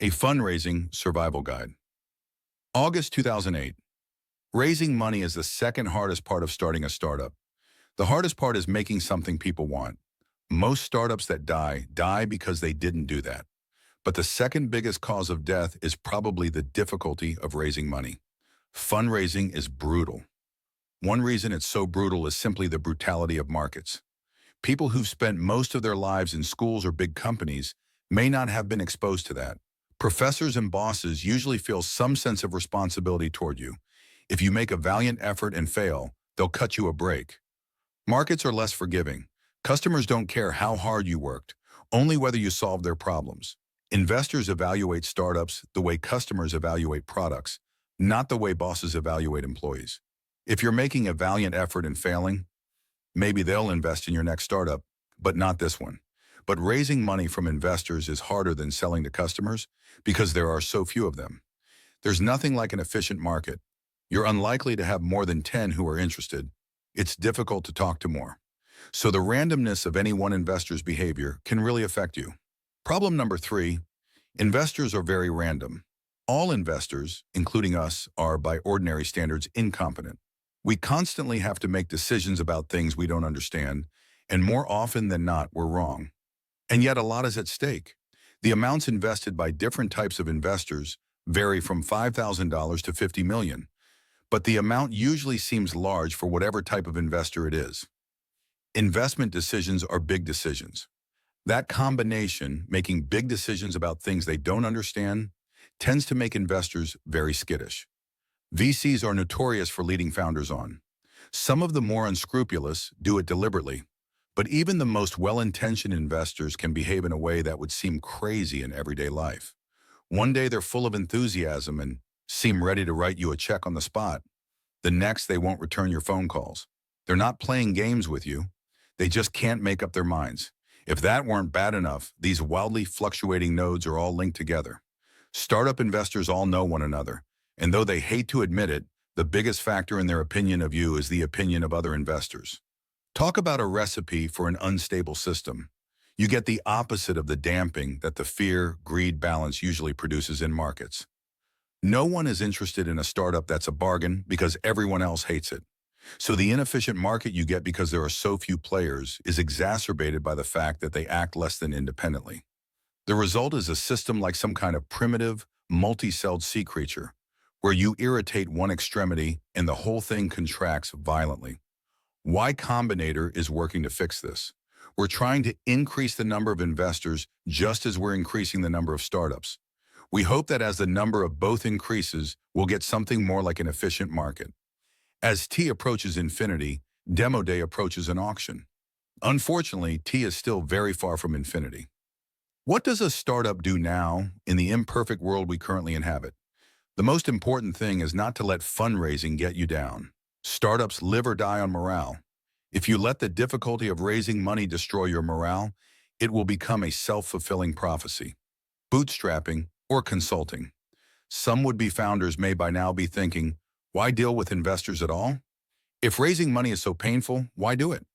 A fundraising survival guide. August 2008. Raising money is the second hardest part of starting a startup. The hardest part is making something people want. Most startups that die because they didn't do that. But the second biggest cause of death is probably the difficulty of raising money. Fundraising is brutal. One reason it's so brutal is simply the brutality of markets. People who've spent most of their lives in schools or big companies may not have been exposed to that. Professors and bosses usually feel some sense of responsibility toward you. If you make a valiant effort and fail, they'll cut you a break. Markets are less forgiving. Customers don't care how hard you worked, only whether you solved their problems. Investors evaluate startups the way customers evaluate products, not the way bosses evaluate employees. If you're making a valiant effort and failing, maybe they'll invest in your next startup, but not this one. But raising money from investors is harder than selling to customers because there are so few of them. There's nothing like an efficient market. You're unlikely to have more than 10 who are interested. It's difficult to talk to more. So the randomness of any one investor's behavior can really affect you. Problem number 3, investors are very random. All investors, including us, are by ordinary standards incompetent. We constantly have to make decisions about things we don't understand, and more often than not, we're wrong. And yet a lot is at stake. The amounts invested by different types of investors vary from $5,000 to $50 million, but the amount usually seems large for whatever type of investor it is. Investment decisions are big decisions. That combination, making big decisions about things they don't understand, tends to make investors very skittish. VCs are notorious for leading founders on. Some of the more unscrupulous do it deliberately, but even the most well-intentioned investors can behave in a way that would seem crazy in everyday life. One day they're full of enthusiasm and seem ready to write you a check on the spot. The next, they won't return your phone calls. They're not playing games with you. They just can't make up their minds. If that weren't bad enough, these wildly fluctuating nodes are all linked together. Startup investors all know one another, and though they hate to admit it, the biggest factor in their opinion of you is the opinion of other investors. Talk about a recipe for an unstable system. You get the opposite of the damping that the fear-greed balance usually produces in markets. No one is interested in a startup that's a bargain because everyone else hates it. So the inefficient market you get because there are so few players is exacerbated by the fact that they act less than independently. The result is a system like some kind of primitive, multi-celled sea creature, where you irritate one extremity and the whole thing contracts violently. Y Combinator is working to fix this. We're trying to increase the number of investors just as we're increasing the number of startups. We hope that as the number of both increases, we'll get something more like an efficient market. As T approaches infinity, demo day approaches an auction. Unfortunately, T is still very far from infinity. What does a startup do now in the imperfect world we currently inhabit? The most important thing is not to let fundraising get you down. Startups live or die on morale. If you let the difficulty of raising money destroy your morale, it will become a self-fulfilling prophecy. Bootstrapping or consulting. Some would-be founders may by now be thinking, why deal with investors at all? If raising money is so painful, why do it?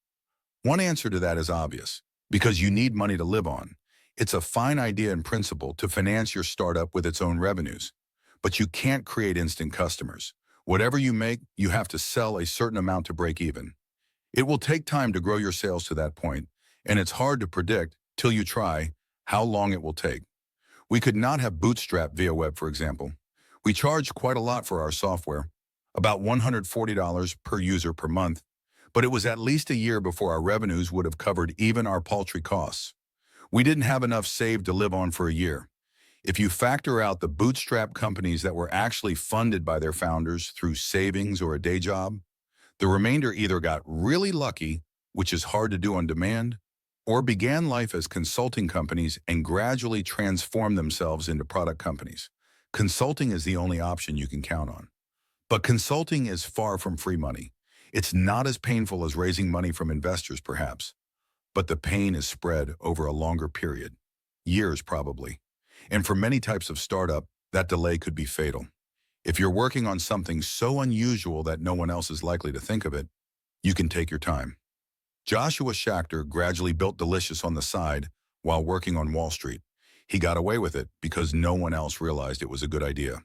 One answer to that is obvious, because you need money to live on. It's a fine idea in principle to finance your startup with its own revenues, but you can't create instant customers. Whatever you make, you have to sell a certain amount to break even. It will take time to grow your sales to that point, and it's hard to predict, till you try, how long it will take. We could not have bootstrapped via web, for example. We charge quite a lot for our software, about $140 per user per month, but it was at least a year before our revenues would have covered even our paltry costs. We didn't have enough saved to live on for a year. If you factor out the bootstrap companies that were actually funded by their founders through savings or a day job, the remainder either got really lucky, which is hard to do on demand, or began life as consulting companies and gradually transformed themselves into product companies. Consulting is the only option you can count on. But consulting is far from free money. It's not as painful as raising money from investors, perhaps, but the pain is spread over a longer period, years probably. And for many types of startup, that delay could be fatal. If you're working on something so unusual that no one else is likely to think of it, you can take your time. Joshua Schachter gradually built Delicious on the side while working on Wall Street. He got away with it because no one else realized it was a good idea.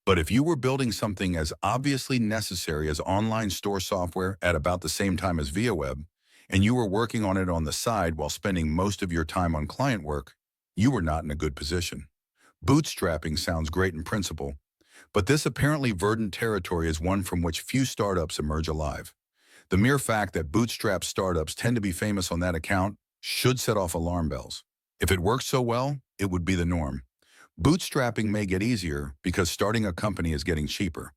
But if you were building something as obviously necessary as online store software at about the same time as ViaWeb, and you were working on it on the side while spending most of your time on client work, you were not in a good position. Bootstrapping sounds great in principle, but this apparently verdant territory is one from which few startups emerge alive. The mere fact that bootstrap startups tend to be famous on that account should set off alarm bells. If it works so well, it would be the norm. Bootstrapping may get easier because starting a company is getting cheaper,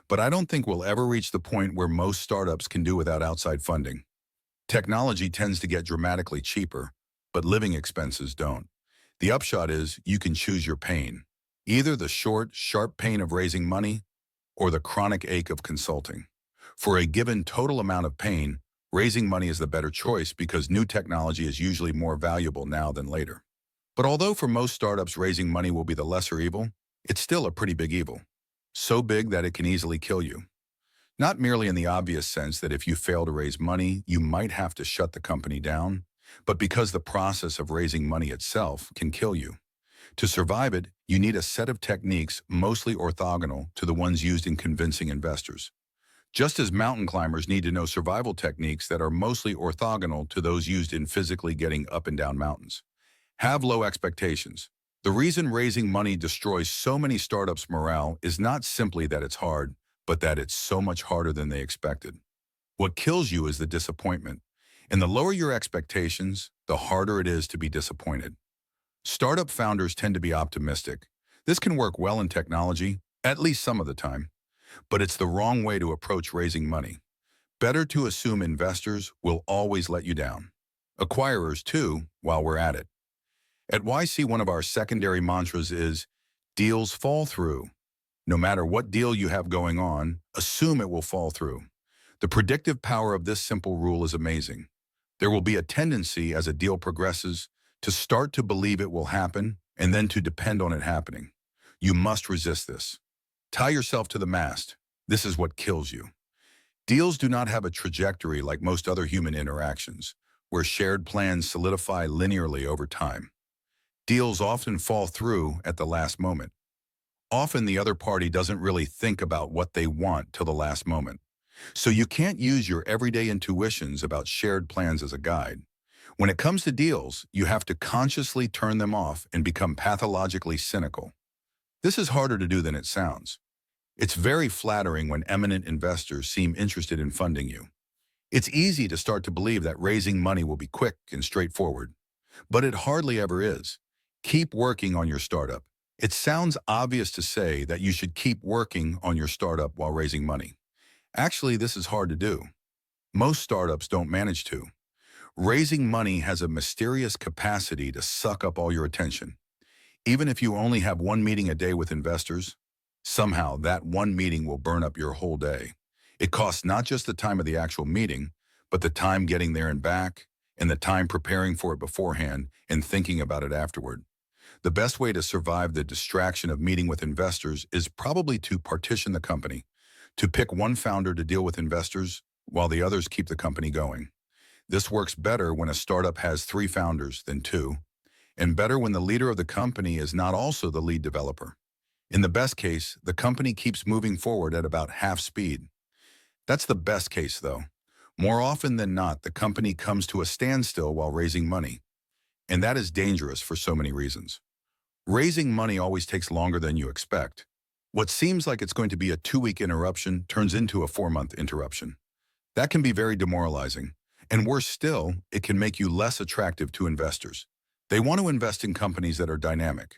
but I don't think we'll ever reach the point where most startups can do without outside funding. Technology tends to get dramatically cheaper, but living expenses don't. The upshot is you can choose your pain, either the short, sharp pain of raising money or the chronic ache of consulting. For a given total amount of pain, raising money is the better choice because new technology is usually more valuable now than later. But although for most startups raising money will be the lesser evil, it's still a pretty big evil. So big that it can easily kill you. Not merely in the obvious sense that if you fail to raise money, you might have to shut the company down, but because the process of raising money itself can kill you. To survive it, you need a set of techniques mostly orthogonal to the ones used in convincing investors. Just as mountain climbers need to know survival techniques that are mostly orthogonal to those used in physically getting up and down mountains. Have low expectations. The reason raising money destroys so many startups' morale is not simply that it's hard, but that it's so much harder than they expected. What kills you is the disappointment. And the lower your expectations, the harder it is to be disappointed. Startup founders tend to be optimistic. This can work well in technology, at least some of the time. But it's the wrong way to approach raising money. Better to assume investors will always let you down. Acquirers, too, while we're at it. At YC, one of our secondary mantras is, deals fall through. No matter what deal you have going on, assume it will fall through. The predictive power of this simple rule is amazing. There will be a tendency as a deal progresses to start to believe it will happen and then to depend on it happening. You must resist this. Tie yourself to the mast. This is what kills you. Deals do not have a trajectory like most other human interactions, where shared plans solidify linearly over time. Deals often fall through at the last moment. Often the other party doesn't really think about what they want till the last moment. So you can't use your everyday intuitions about shared plans as a guide. When it comes to deals, you have to consciously turn them off and become pathologically cynical. This is harder to do than it sounds. It's very flattering when eminent investors seem interested in funding you. It's easy to start to believe that raising money will be quick and straightforward, but it hardly ever is. Keep working on your startup. It sounds obvious to say that you should keep working on your startup while raising money. Actually, this is hard to do. Most startups don't manage to. Raising money has a mysterious capacity to suck up all your attention. Even if you only have one meeting a day with investors, somehow that one meeting will burn up your whole day. It costs not just the time of the actual meeting, but the time getting there and back, and the time preparing for it beforehand and thinking about it afterward. The best way to survive the distraction of meeting with investors is probably to partition the company, to pick one founder to deal with investors while the others keep the company going. This works better when a startup has 3 founders than 2, and better when the leader of the company is not also the lead developer. In the best case, the company keeps moving forward at about half speed. That's the best case, though. More often than not, the company comes to a standstill while raising money, and that is dangerous for so many reasons. Raising money always takes longer than you expect. What seems like it's going to be a 2-week interruption turns into a 4-month interruption. That can be very demoralizing, and worse still, it can make you less attractive to investors. They want to invest in companies that are dynamic.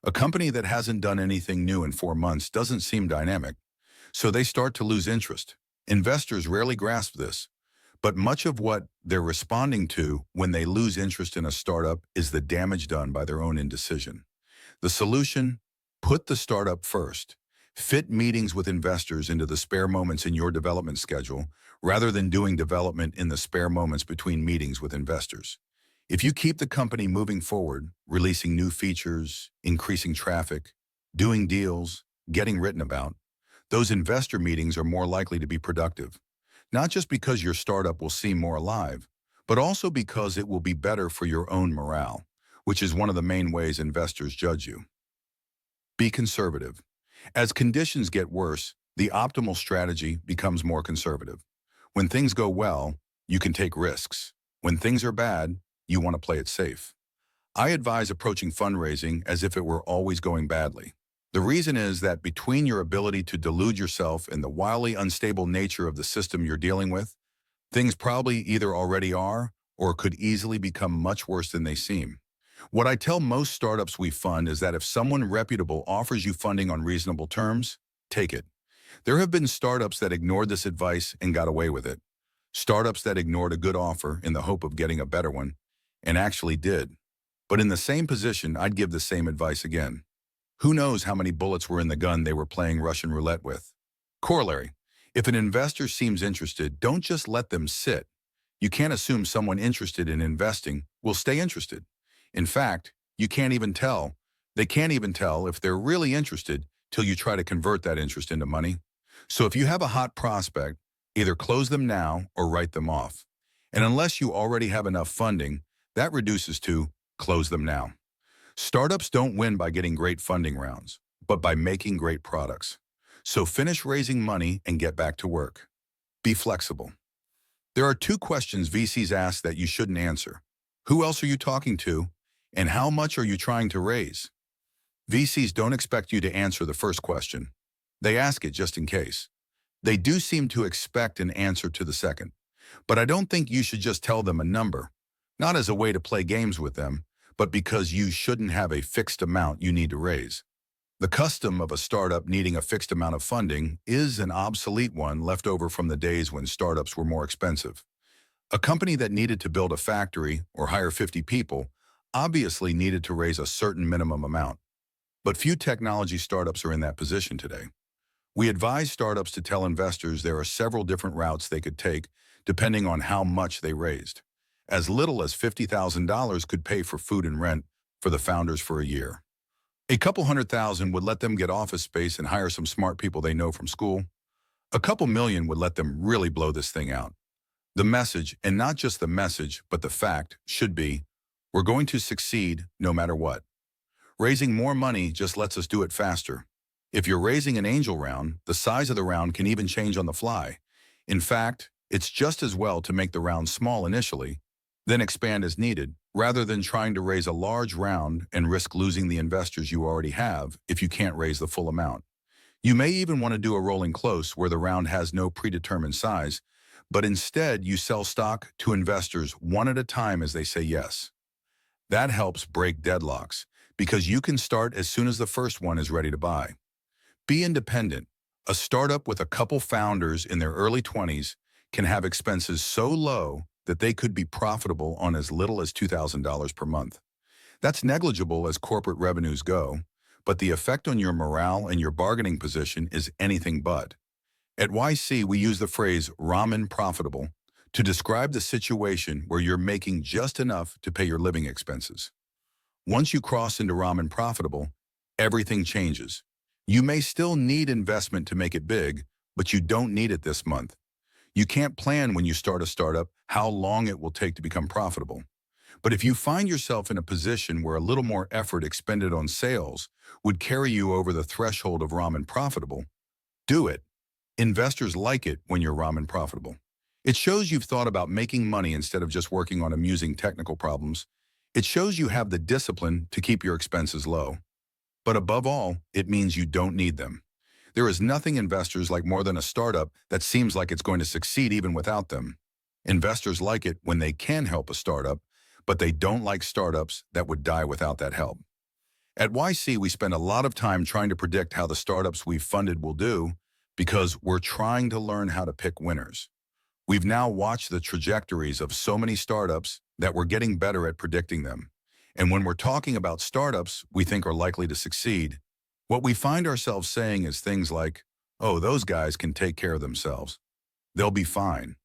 A company that hasn't done anything new in 4 months doesn't seem dynamic, so they start to lose interest. Investors rarely grasp this, but much of what they're responding to when they lose interest in a startup is the damage done by their own indecision. The solution: put the startup first. Fit meetings with investors into the spare moments in your development schedule rather than doing development in the spare moments between meetings with investors. If you keep the company moving forward, releasing new features, increasing traffic, doing deals, getting written about, those investor meetings are more likely to be productive. Not just because your startup will seem more alive, but also because it will be better for your own morale. which is one of the main ways investors judge you. Be conservative. As conditions get worse, the optimal strategy becomes more conservative. When things go well, you can take risks. When things are bad, you want to play it safe. I advise approaching fundraising as if it were always going badly. The reason is that between your ability to delude yourself and the wildly unstable nature of the system you're dealing with, things probably either already are or could easily become much worse than they seem. What I tell most startups we fund is that if someone reputable offers you funding on reasonable terms, take it. There have been startups that ignored this advice and got away with it. Startups that ignored a good offer in the hope of getting a better one, and actually did. But in the same position, I'd give the same advice again. Who knows how many bullets were in the gun they were playing Russian roulette with? Corollary. If an investor seems interested, don't just let them sit. You can't assume someone interested in investing will stay interested. In fact, you can't even tell. They can't even tell if they're really interested till you try to convert that interest into money. So if you have a hot prospect, either close them now or write them off. And unless you already have enough funding, that reduces to close them now. Startups don't win by getting great funding rounds, but by making great products. So finish raising money and get back to work. Be flexible. There are two questions VCs ask that you shouldn't answer. Who else are you talking to? And how much are you trying to raise? VCs don't expect you to answer the first question. They ask it just in case. They do seem to expect an answer to the second. But I don't think you should just tell them a number, not as a way to play games with them, but because you shouldn't have a fixed amount you need to raise. The custom of a startup needing a fixed amount of funding is an obsolete one left over from the days when startups were more expensive. A company that needed to build a factory or hire 50 people obviously needed to raise a certain minimum amount. But few technology startups are in that position today. We advise startups to tell investors there are several different routes they could take depending on how much they raised. As little as $50,000 could pay for food and rent for the founders for a year. A couple $100,000 would let them get office space and hire some smart people they know from school. A couple million would let them really blow this thing out. The message, and not just the message, but the fact, should be, we're going to succeed no matter what. Raising more money just lets us do it faster. If you're raising an angel round, the size of the round can even change on the fly. In fact, it's just as well to make the round small initially, then expand as needed, rather than trying to raise a large round and risk losing the investors you already have if you can't raise the full amount. You may even want to do a rolling close where the round has no predetermined size, but instead you sell stock to investors one at a time as they say yes. That helps break deadlocks, because you can start as soon as the first one is ready to buy. Be independent. A startup with a couple founders in their early 20s can have expenses so low that they could be profitable on as little as $2,000 per month. That's negligible as corporate revenues go, but the effect on your morale and your bargaining position is anything but. At YC, we use the phrase ramen profitable to describe the situation where you're making just enough to pay your living expenses. Once you cross into ramen profitable, everything changes. You may still need investment to make it big, but you don't need it this month. You can't plan when you start a startup how long it will take to become profitable. But if you find yourself in a position where a little more effort expended on sales would carry you over the threshold of ramen profitable, do it. Investors like it when you're ramen profitable. It shows you've thought about making money instead of just working on amusing technical problems. It shows you have the discipline to keep your expenses low. But above all, it means you don't need them. There is nothing investors like more than a startup that seems like it's going to succeed even without them. Investors like it when they can help a startup, but they don't like startups that would die without that help. At YC, we spend a lot of time trying to predict how the startups we've funded will do because we're trying to learn how to pick winners. We've now watched the trajectories of so many startups that we're getting better at predicting them. And when we're talking about startups we think are likely to succeed, what we find ourselves saying is things like, oh, those guys can take care of themselves. They'll be fine.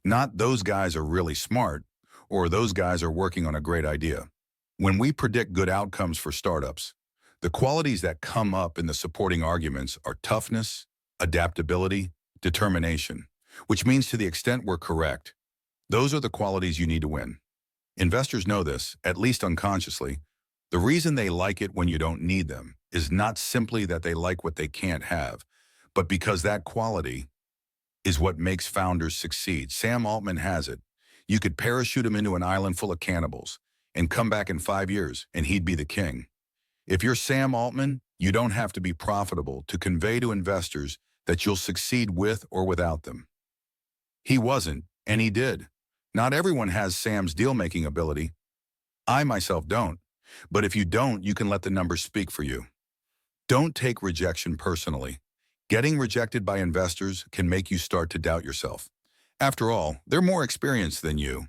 Not those guys are really smart, or those guys are working on a great idea. When we predict good outcomes for startups, the qualities that come up in the supporting arguments are toughness, adaptability, determination, which means to the extent we're correct, those are the qualities you need to win. Investors know this, at least unconsciously, The reason they like it when you don't need them is not simply that they like what they can't have, but because that quality is what makes founders succeed. Sam Altman has it. You could parachute him into an island full of cannibals and come back in 5 years and he'd be the king. If you're Sam Altman, you don't have to be profitable to convey to investors that you'll succeed with or without them. He wasn't, and he did. Not everyone has Sam's deal-making ability. I myself don't. But if you don't, you can let the numbers speak for you. Don't take rejection personally. Getting rejected by investors can make you start to doubt yourself. After all, they're more experienced than you.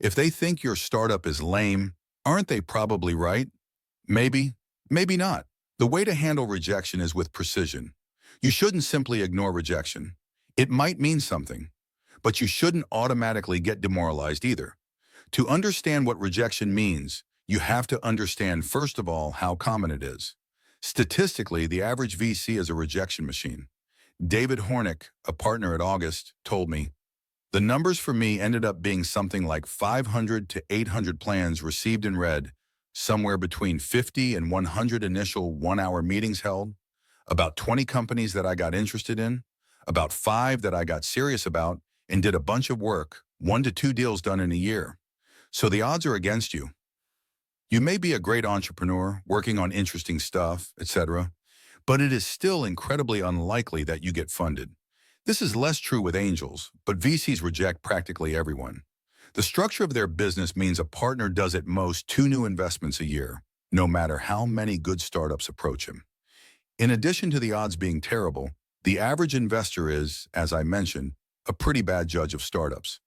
If they think your startup is lame, aren't they probably right? Maybe, maybe not. The way to handle rejection is with precision. You shouldn't simply ignore rejection. It might mean something, but you shouldn't automatically get demoralized either. To understand what rejection means, you have to understand, first of all, how common it is. Statistically, the average VC is a rejection machine. David Hornick, a partner at August, told me, the numbers for me ended up being something like 500 to 800 plans received and read, somewhere between 50 and 100 initial one-hour meetings held, about 20 companies that I got interested in, about 5 that I got serious about, and did a bunch of work, 1 to 2 deals done in a year. So the odds are against you. You may be a great entrepreneur, working on interesting stuff, etc., but it is still incredibly unlikely that you get funded. This is less true with angels, but VCs reject practically everyone. The structure of their business means a partner does at most 2 new investments a year, no matter how many good startups approach him. In addition to the odds being terrible, the average investor is, as I mentioned, a pretty bad judge of startups.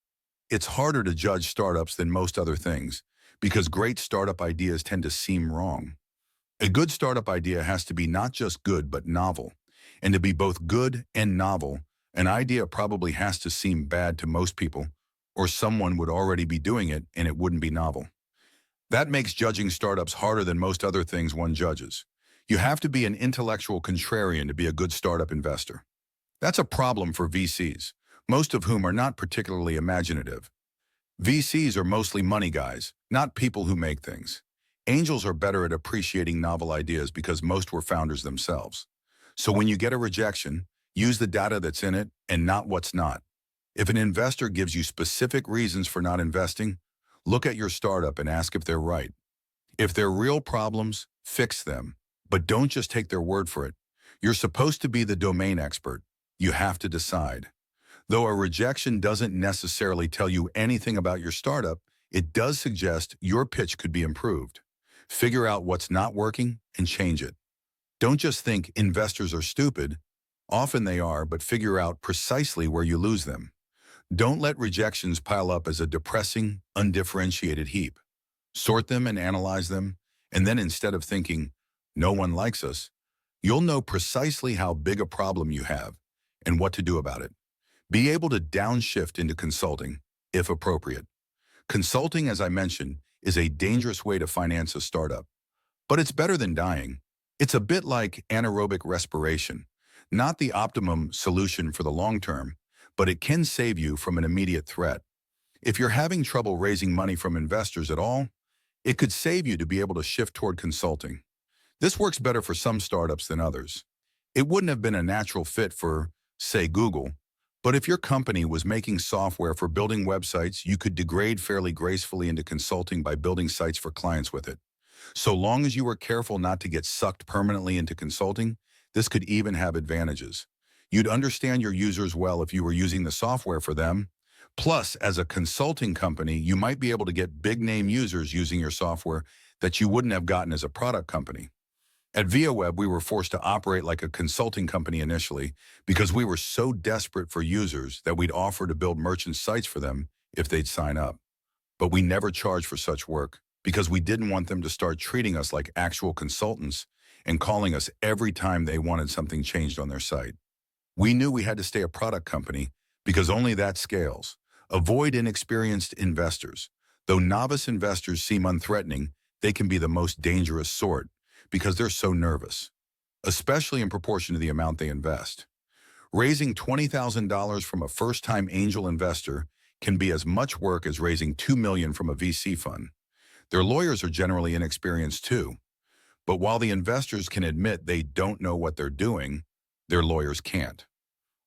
It's harder to judge startups than most other things, because great startup ideas tend to seem wrong. A good startup idea has to be not just good, but novel. And to be both good and novel, an idea probably has to seem bad to most people, or someone would already be doing it and it wouldn't be novel. That makes judging startups harder than most other things one judges. You have to be an intellectual contrarian to be a good startup investor. That's a problem for VCs, most of whom are not particularly imaginative. VCs are mostly money guys, not people who make things. Angels are better at appreciating novel ideas because most were founders themselves. So when you get a rejection, use the data that's in it and not what's not. If an investor gives you specific reasons for not investing, look at your startup and ask if they're right. If they're real problems, fix them. But don't just take their word for it. You're supposed to be the domain expert. You have to decide. Though a rejection doesn't necessarily tell you anything about your startup, it does suggest your pitch could be improved. Figure out what's not working and change it. Don't just think investors are stupid. Often they are, but figure out precisely where you lose them. Don't let rejections pile up as a depressing, undifferentiated heap. Sort them and analyze them, and then instead of thinking, no one likes us, you'll know precisely how big a problem you have and what to do about it. Be able to downshift into consulting, if appropriate. Consulting, as I mentioned, is a dangerous way to finance a startup. But it's better than dying. It's a bit like anaerobic respiration, not the optimum solution for the long term, but it can save you from an immediate threat. If you're having trouble raising money from investors at all, it could save you to be able to shift toward consulting. This works better for some startups than others. It wouldn't have been a natural fit for, say, Google, but if your company was making software for building websites, you could degrade fairly gracefully into consulting by building sites for clients with it. So long as you were careful not to get sucked permanently into consulting, this could even have advantages. You'd understand your users well if you were using the software for them. Plus, as a consulting company, you might be able to get big-name users using your software that you wouldn't have gotten as a product company. At ViaWeb, we were forced to operate like a consulting company initially because we were so desperate for users that we'd offer to build merchant sites for them if they'd sign up. But we never charged for such work because we didn't want them to start treating us like actual consultants and calling us every time they wanted something changed on their site. We knew we had to stay a product company because only that scales. Avoid inexperienced investors. Though novice investors seem unthreatening, they can be the most dangerous sort because they're so nervous, especially in proportion to the amount they invest. Raising $20,000 from a first-time angel investor can be as much work as raising $2 million from a VC fund. Their lawyers are generally inexperienced too, But while the investors can admit they don't know what they're doing, their lawyers can't.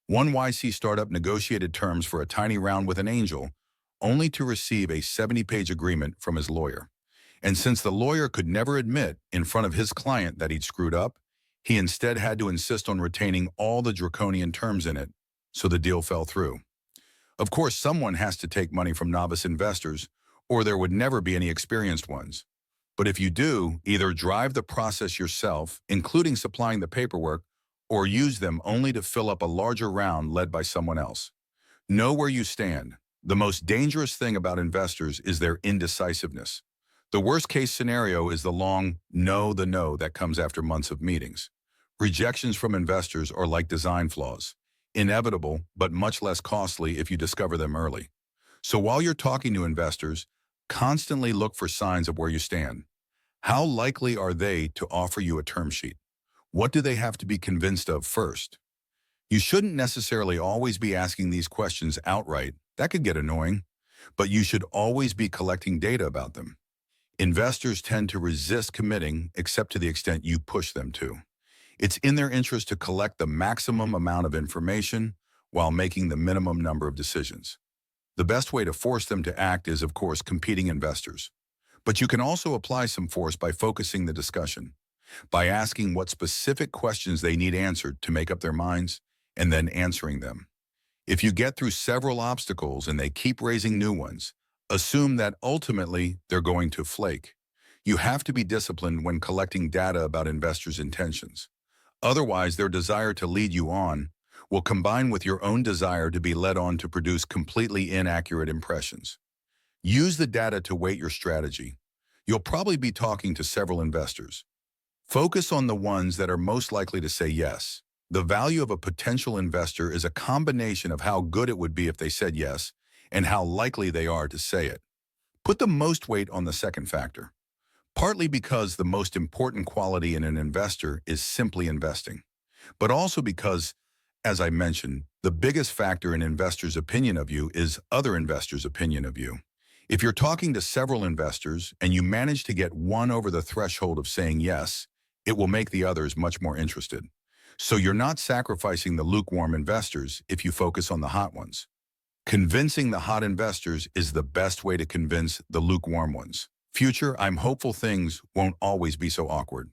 One YC startup negotiated terms for a tiny round with an angel, only to receive a 70-page agreement from his lawyer. And since the lawyer could never admit in front of his client that he'd screwed up, he instead had to insist on retaining all the draconian terms in it, so the deal fell through. Of course, someone has to take money from novice investors, or there would never be any experienced ones. But if you do, either drive the process yourself, including supplying the paperwork, or use them only to fill up a larger round led by someone else. Know where you stand. The most dangerous thing about investors is their indecisiveness. The worst-case scenario is the long no that comes after months of meetings. Rejections from investors are like design flaws, inevitable but much less costly if you discover them early. So while you're talking to investors, constantly look for signs of where you stand. How likely are they to offer you a term sheet? What do they have to be convinced of first? You shouldn't necessarily always be asking these questions outright. That could get annoying. But you should always be collecting data about them. Investors tend to resist committing except to the extent you push them to. It's in their interest to collect the maximum amount of information while making the minimum number of decisions. The best way to force them to act is, of course, competing investors. But you can also apply some force by focusing the discussion, by asking what specific questions they need answered to make up their minds, and then answering them. If you get through several obstacles and they keep raising new ones, assume that ultimately they're going to flake. You have to be disciplined when collecting data about investors' intentions. Otherwise, their desire to lead you on will combine with your own desire to be led on to produce completely inaccurate impressions. Use the data to weight your strategy. You'll probably be talking to several investors. Focus on the ones that are most likely to say yes. The value of a potential investor is a combination of how good it would be if they said yes and how likely they are to say it. Put the most weight on the second factor, partly because the most important quality in an investor is simply investing, but also because, as I mentioned, the biggest factor in investors' opinion of you is other investors' opinion of you. If you're talking to several investors and you manage to get one over the threshold of saying yes, it will make the others much more interested. So you're not sacrificing the lukewarm investors if you focus on the hot ones. Convincing the hot investors is the best way to convince the lukewarm ones. Future, I'm hopeful things won't always be so awkward.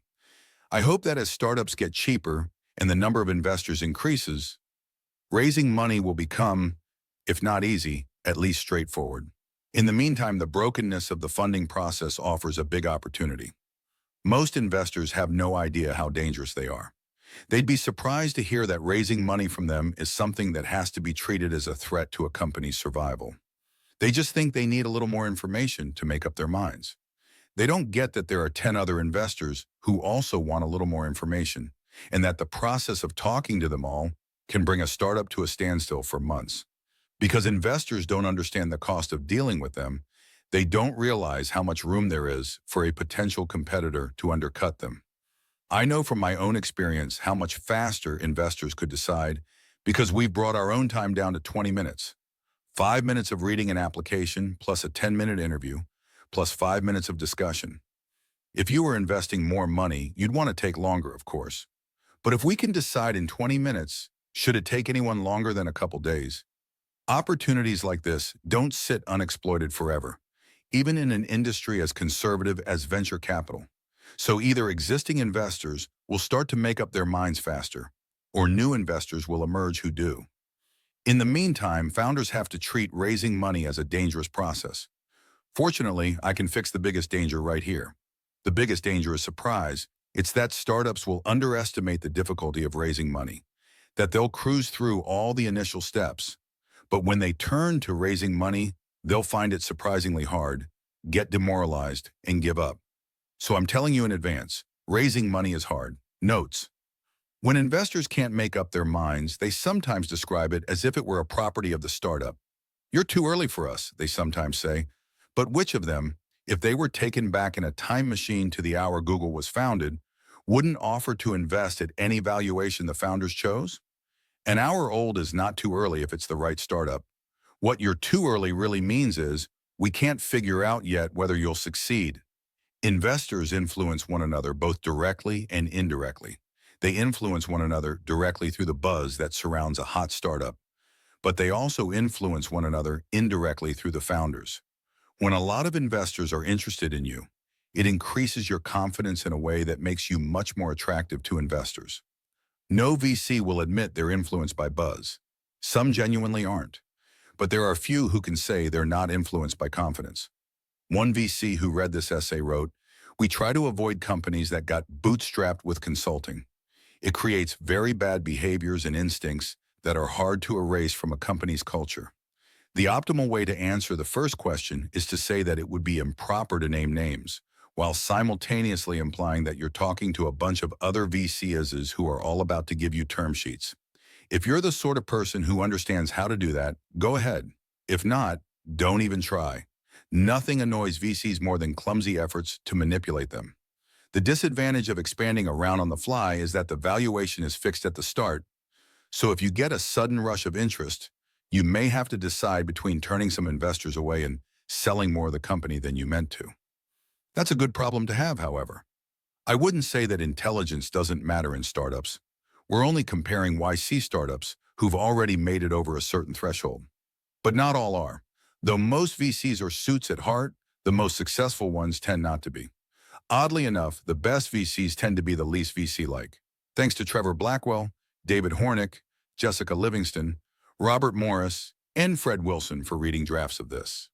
I hope that as startups get cheaper and the number of investors increases, raising money will become, if not easy, at least straightforward. In the meantime, the brokenness of the funding process offers a big opportunity. Most investors have no idea how dangerous they are. They'd be surprised to hear that raising money from them is something that has to be treated as a threat to a company's survival. They just think they need a little more information to make up their minds. They don't get that there are 10 other investors who also want a little more information, and that the process of talking to them all can bring a startup to a standstill for months. Because investors don't understand the cost of dealing with them, they don't realize how much room there is for a potential competitor to undercut them. I know from my own experience how much faster investors could decide because we've brought our own time down to 20 minutes. 5 minutes of reading an application plus a 10-minute interview plus 5 minutes of discussion. If you were investing more money, you'd want to take longer, of course. But if we can decide in 20 minutes, should it take anyone longer than a couple days? Opportunities like this don't sit unexploited forever, even in an industry as conservative as venture capital. So either existing investors will start to make up their minds faster, or new investors will emerge who do. In the meantime, founders have to treat raising money as a dangerous process. Fortunately, I can fix the biggest danger right here. The biggest danger is surprise. It's that startups will underestimate the difficulty of raising money, that they'll cruise through all the initial steps. But when they turn to raising money, they'll find it surprisingly hard, get demoralized, and give up. So I'm telling you in advance, raising money is hard. Notes: when investors can't make up their minds, they sometimes describe it as if it were a property of the startup. You're too early for us, they sometimes say. But which of them, if they were taken back in a time machine to the hour Google was founded, wouldn't offer to invest at any valuation the founders chose? An hour old is not too early if it's the right startup. What you're too early really means is, we can't figure out yet whether you'll succeed. Investors influence one another both directly and indirectly. They influence one another directly through the buzz that surrounds a hot startup, but they also influence one another indirectly through the founders. When a lot of investors are interested in you, it increases your confidence in a way that makes you much more attractive to investors. No VC will admit they're influenced by buzz. Some genuinely aren't, but there are few who can say they're not influenced by confidence. One VC who read this essay wrote, "We try to avoid companies that got bootstrapped with consulting. It creates very bad behaviors and instincts that are hard to erase from a company's culture." The optimal way to answer the first question is to say that it would be improper to name names, while simultaneously implying that you're talking to a bunch of other VCs who are all about to give you term sheets. If you're the sort of person who understands how to do that, go ahead. If not, don't even try. Nothing annoys VCs more than clumsy efforts to manipulate them. The disadvantage of expanding around on the fly is that the valuation is fixed at the start, so if you get a sudden rush of interest, you may have to decide between turning some investors away and selling more of the company than you meant to. That's a good problem to have, however. I wouldn't say that intelligence doesn't matter in startups. We're only comparing YC startups who've already made it over a certain threshold. But not all are. Though most VCs are suits at heart, the most successful ones tend not to be. Oddly enough, the best VCs tend to be the least VC-like. Thanks to Trevor Blackwell, David Hornick, Jessica Livingston, Robert Morris, and Fred Wilson for reading drafts of this.